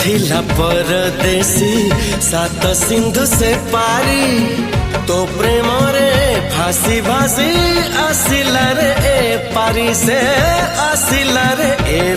थिला परदेसी सात सिंधु से पारी तो प्रेम रे फांसी भासी आसिला रे ए पारी से आसिला रे ए